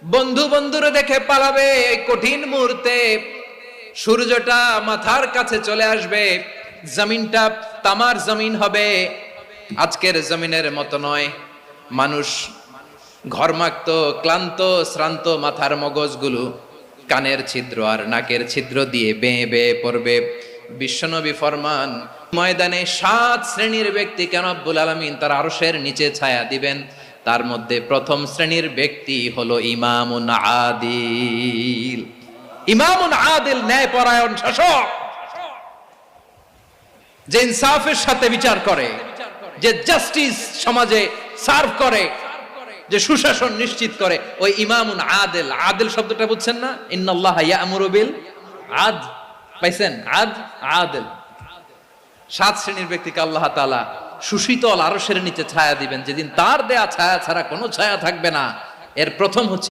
বন্ধু বন্ধুরে দেখে পালাবে এই কঠিন মুহূর্তে। সূর্যটা মাথার কাছে চলে আসবে, জমিনটা তামার জমিন হবে। আজকের জমিনের মতো নয়। মানুষ ঘর্মাক্ত, ক্লান্ত, শ্রান্ত মাথার মগজগুলো কানের ছিদ্র আর নাকের ছিদ্র দিয়ে বেয়ে বেয়ে পড়বে। বিশ্বনবী ফরমান, ময়দানে 7 শ্রেণীর ব্যক্তিকে রব্বুল আলামিন তার আরশের নিচে ছায়া দিবেন। তার মধ্যে প্রথম শ্রেণীর ব্যক্তি হলো ইমামুন আদিল। ইমামুন আদিল, ন্যায়পরায়ণ শাসক, যে ইনসাফের সাথে বিচার করে, যে জাস্টিস সমাজে সার্ভ করে, যে সুশাসন নিশ্চিত করে, ওই ইমামুন আদিল। আদিল শব্দটা বুঝছেন না? ইন্নাল্লাহা ইয়া'মুরু বিল আদল। পাইছেন? আদিল। 7 শ্রেণীর ব্যক্তিকে আল্লাহ তাআলা সুশীতল আরশের নিচে ছায়া দিবেন, যেদিন তার দেয়া ছায়া ছাড়া কোনো ছায়া থাকবে না। এর প্রথম হচ্ছে